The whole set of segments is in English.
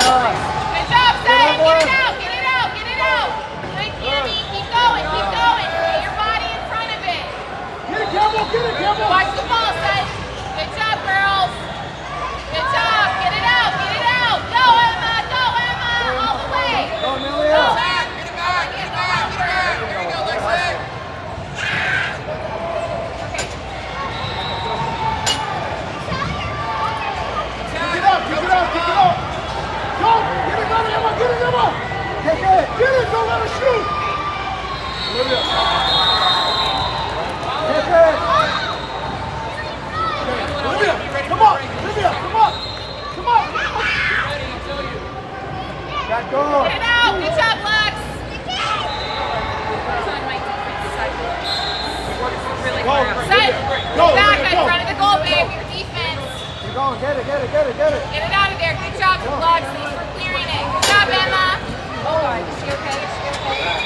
Good job, Zay. Get it out, get it out, get it out. Good, Cammy. Keep going, keep going. Get your body in front of it. Get it, Campbell, get it, Campbell. Watch the ball, Zay. Good job, girls. Good job. Get it out, get it out. Go, Emma, all the way. Go, Amelia. Go, Get it back, get it back, get it back. There you go, Lexi. Kick it up. Go, get it, Emma. Take it, get it, don't let her shoot. Olivia. Take it. Olivia, come on. Got go. Get it out. Good job, Lex. Set. Go, Back Olivia, in go. front of the goal, babe. Your defense. Keep going, get it. Get it out of there. Good job, Lex. Thanks for clearing it. Good job, Emma. Oh, is she okay? Is she okay?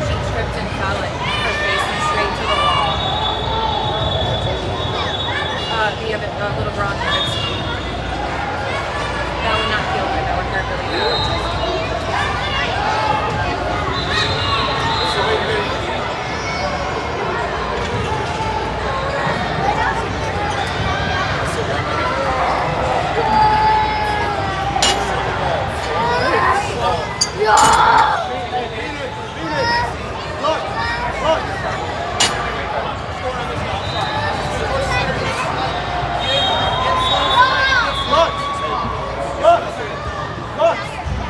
She tripped and fell it. Her facing straight to the wall. The little bronze ones. That would not feel good. That would hurt really bad.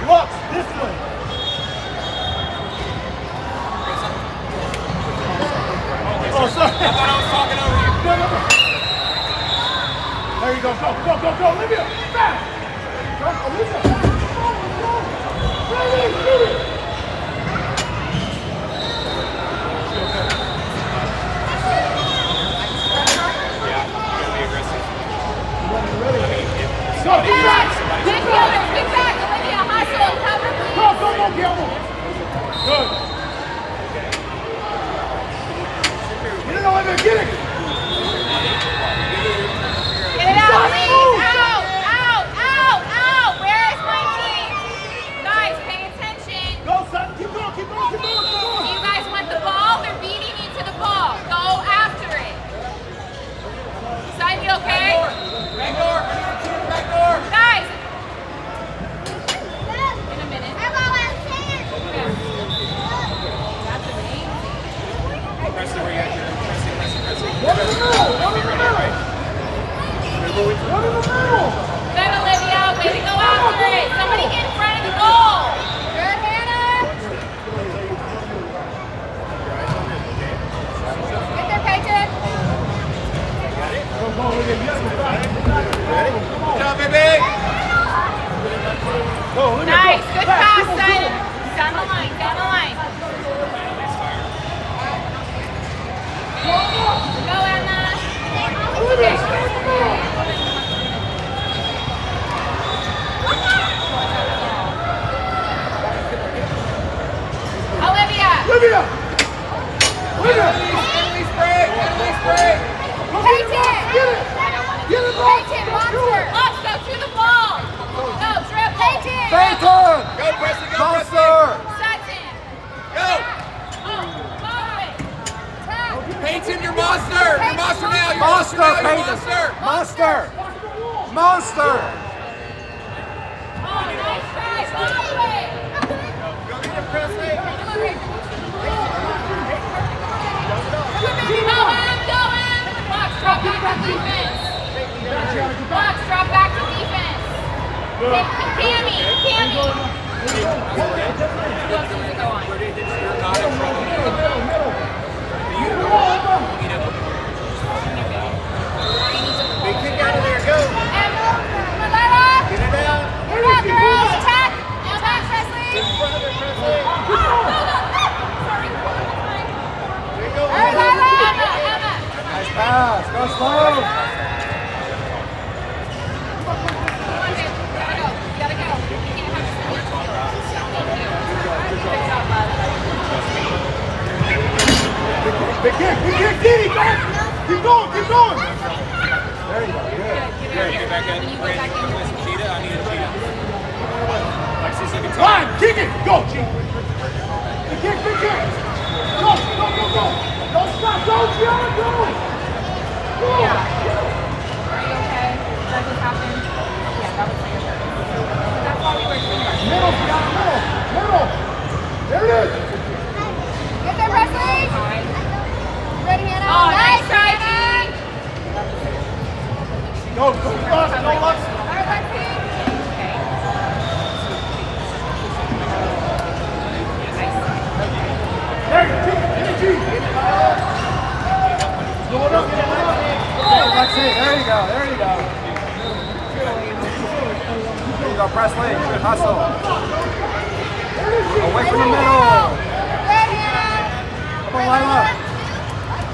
Look, this way. Oh, sorry. I thought I was talking over you. No. There you go, Olivia. Fast. Go, Olivia. Ready. Go, Big back, Olivia, hustle, cover, please. Go, Campbell. Good. Get it, Olivia, get it. Get it out, please. Out. Where is my team? Guys, pay attention. Go, son. Keep going. Do you guys want the ball? They're beating you to the ball. Go after it. Son, you okay? Back door. Guys. In a minute. That's amazing. Press it where you got your press it. One in the middle. Good, Olivia. Way to go after it. Somebody get in front of the goal. Good, Hannah. Get there, Peyton. Good job, baby. Nice. Good pass, son. Down the line. Go, Emma. Olivia. Emily's break. Peyton. Get it, bro. Peyton, Monster. Go to the ball. Go, dribble. Peyton. Go, Preston, go, Monster. Sutton. Go. Follow it. Peyton, your monster. Your monster now. Monster. Oh, nice try. Follow it. Go get him, Presley. Go in. Box, drop back to defense. Box, drop back to defense. Cammy. Who else needs to go on? Not in front of Big kick out of there. Go. Get it out. Get it out, girls. Attack, Presley. In front of it, Presley. Sorry. There you go. Emma. Nice pass. Go slow. Come on, babe. Gotta go. You can't have this. Big kick, Didi, go! Keep going, keep going! There you go, good. Get back in. Listen, Cheetah, I need a cheetah. Lexi's looking tight. Line, kick it, go, G. Big kick. Go. Don't stop, go, Gianna, go! Go! Yeah. Are you okay? That just happened? Yeah, that was like a That's why we were doing that. Middle, Gianna, middle. There it is. Get there, Presley. Ready, Hannah? Oh, nice try, G. Go, Lux. All right, Lexi. There you go, G. Going up. Lexi, there you go. There you go, Presley. Good hustle. Away from the middle. Ready, Hannah? Come on, Lila.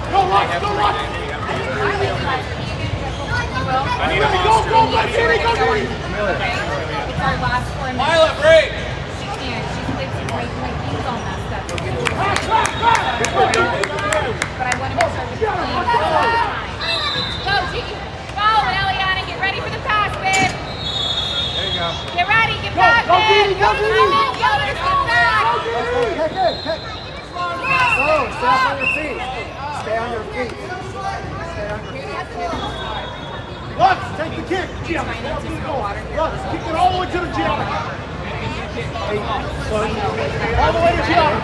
Go, Lux. I need a Go, monster. go, Didi. It's our last 4 minutes. Lila, break! She can't. She's like, my feet's all messed up. But I want to make sure that we're playing. Go, G. Go, Eliana. Get ready for the pass, babe. There you go. Get ready. Get back, Go, babe. Didi, go, Didi. Go, there's get back. Kick. Slow, stay on your feet. Stay on your feet. Lux, take the kick. Gianna, Lux, kick it all the way to the Gianna. All the way to Gianna.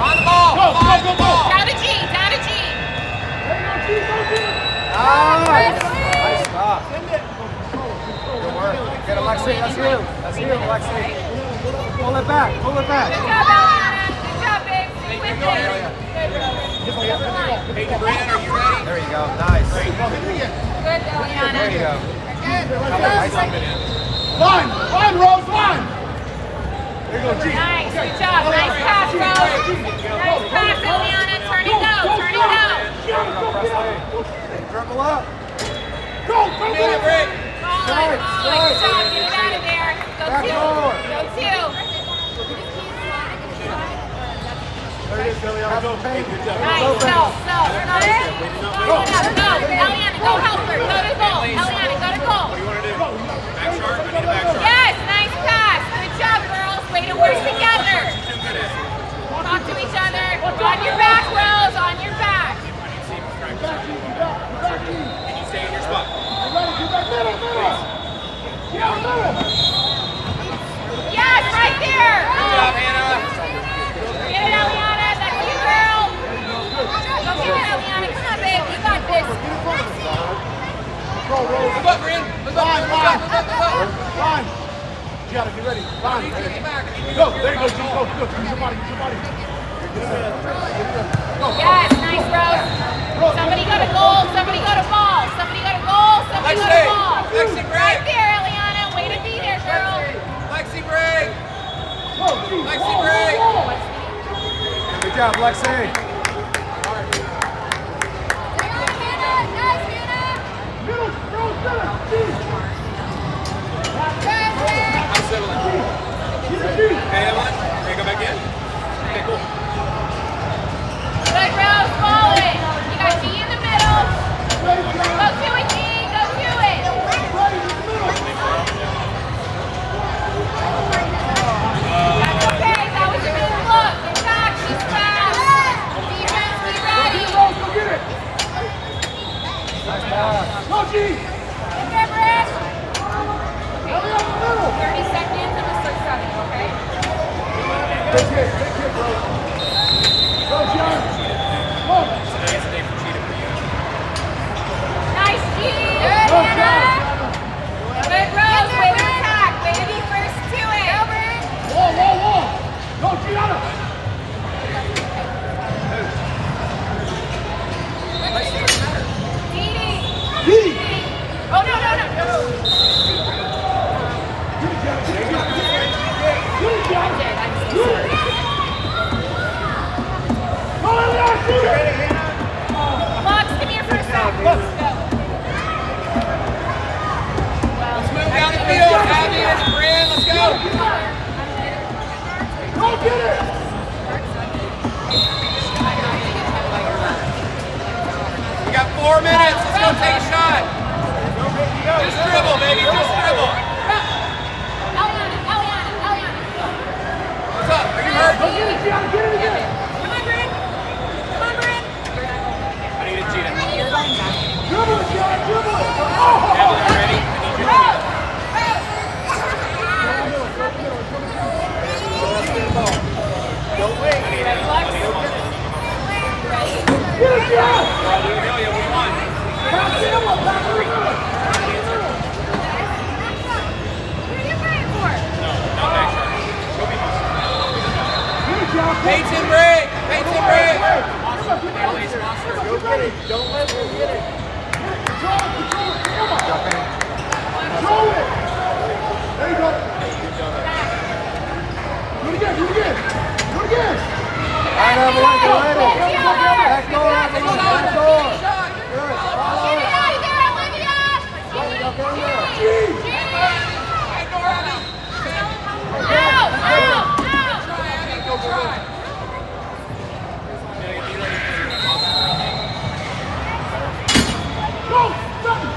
On the ball! Go. Down to G. Down to G. Nice stop. Good work. Get it, Lexi. That's you, Lexi. Pull it back. Good job, Eliana. Good job, babe. Stay with it. Peyton Brand, are you ready? There you go. Nice. Good, Eliana. There you go. Line, Rose, line. There you go, G. Nice. Good job. Nice pass, Rose. Nice pass, Eliana. Turn it out. Dribble up. Go, Minute break! Good job. Get it out of there. Go Back two. forward. Go two. There it is, Eliana. Go. Nice. No. Eliana, go help her. Go to goal. Eliana, go to goal. What do you want to do? Back shark? I need a back shark. Yes, nice pass. Good job, girls. Way to work together. Too good at it. Talk to each other. On your back, Rose. On your back. Can you stay in your spot? Yes, right there. Good job, Hannah. Get it, Eliana. That's you, girl. Go get it, Eliana. Come on, babe. You got this. Move up, Bryn. Move up. Line. Gianna, get ready. Line. Go. There you go, G. Go. Use your body. Yes, nice, Rose. Somebody go to goal. Somebody go to ball. Somebody go to goal. Somebody go to ball. Lexi, break. Right there, Eliana. Way to be there, girl. Lexi, break. Go, G. Lexi, break. Good job, Lexi. Middle, G. I'm settling. Okay, Evelyn. Can you go back in? Okay, cool. Good, Rose. Ball it. You got G in the middle. Go to it, G. Go to it. That's okay. That was a good look. Good job. She's fast. Defense, be ready. Rose, go get it. Nice pass. Go, G. Get there, Britt. 30 seconds and the start starting, okay? Big hit, bro. Go, Gianna. Go. Today's the day for cheetah for you. Nice, G. Good, Go, Hannah. Good, Rose. Way to attack. Way to be first to it. Go, Britt. Wall. Go, Gianna. Didi. Didi. Oh, no. Lux, come here for a sec. Let's go. Let's move down the field. Abby and Bryn, let's go. Go get it! go take a shot. Just dribble, baby. Just dribble. What's up? Are you hurt? Go get it, Gianna, get it again. Come on, Bryn. Come on, Bryn. I need a cheetah. Dribble it, Gianna, dribble it. Evelyn, ready? I need your cheetah. Don't wait. I need Evelyn. Get it, Gianna. Amelia, we won. Pass it up, pass it up. Who are you praying for? No, back shot. Go be Get it, Gianna. Peyton break. Peyton break. Annalise, monster. Go get it. Don't let him get it. Control it, control it. Come on. Control it. There you go. Do it again, do it again. Do it again. All right, Evelyn, go ahead. Back door, Evelyn. Back door. Good. Follow Get it. it out of there, Olivia! Out! Go try. Go. Stop it.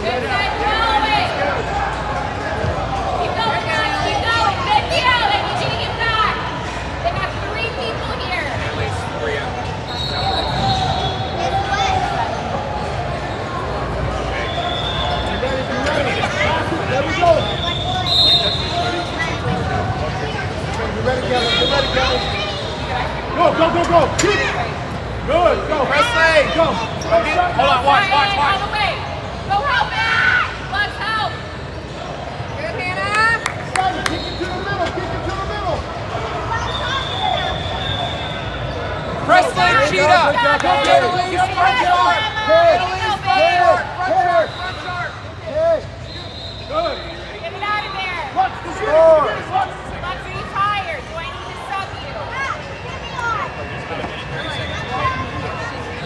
Good side, going! Keep going, guys, keep going! Becky out, I need you to get back! They got 3 people here! At least 3 out. There we go. You ready, Kevin? You ready, Kevin? Go, go, go, go. Keep it. Good. Go. Presley. Go. Hold on, watch. All the way! Go help it! Let's help! Good, Hannah. Simon, kick it to the middle. Kick it to the middle. Presley, cheetah. Good job, Go, Kevin. Annalise, front yard. Hey. Annalise, front yard. Front yard. Front yard. Hey. Good. Get it out of there! Lux, get it. Score. Get it, Lux. Lux, are you tired? Do I need to sub you?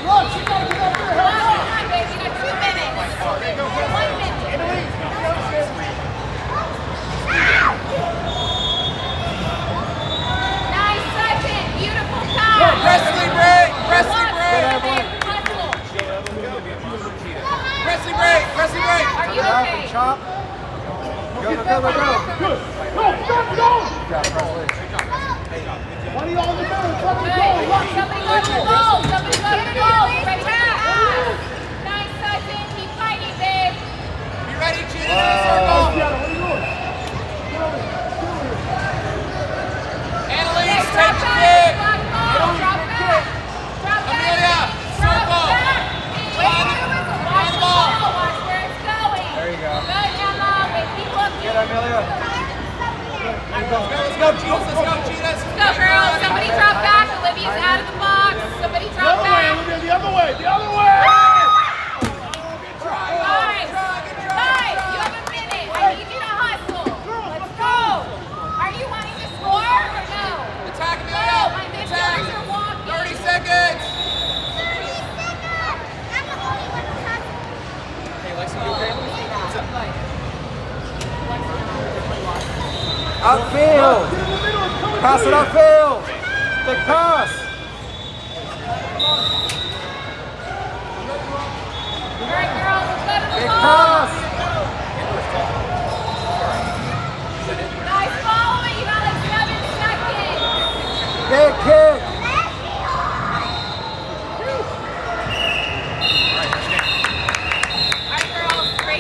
Lux, you gotta get up there. Lux, Help come on, baby, you got 2 minutes! 1 minute! Nice second! Beautiful pass! Presley break. Presley Lux, break. hustle! Presley break. Presley break. Are you Chop, okay? chop. Go, go, go, go. Good. Go, stop, go. Good job, Presley. One of y'all in the middle. Somebody Good. go. Lux. Somebody go to the goal! Somebody go to the goal! Ready for the pass! Nice second! Keep fighting, babe! You ready, cheetah? To the circle. Gianna, what are you doing? Get over here. Get over here. Annalise, Drop take the back! kick. Drop ball! Drop back! Drop back! Amelia, Drop circle. back! Find the- Watch find the the ball. ball! Watch where it's going! There you go. Good, Emma! Wait, keep looking! Get Amelia. Let's go, cheetahs. Let's go, cheetahs. Go, girls! Somebody drop back! Olivia's out of the box! Somebody The drop other way, back! Olivia, the other way. The other way. Guys! Guys! You have a minute! I need you to hustle! Let's go! Are you wanting to score or no? Attack, Go! Amelia. My midfielders Attack. are walking! 30 seconds. Hey, Lexi, you okay? What's up? Outfield. Get in the middle. It's coming Pass to it you. upfield. Big pass. All right, girls, let's go to the Big ball! pass.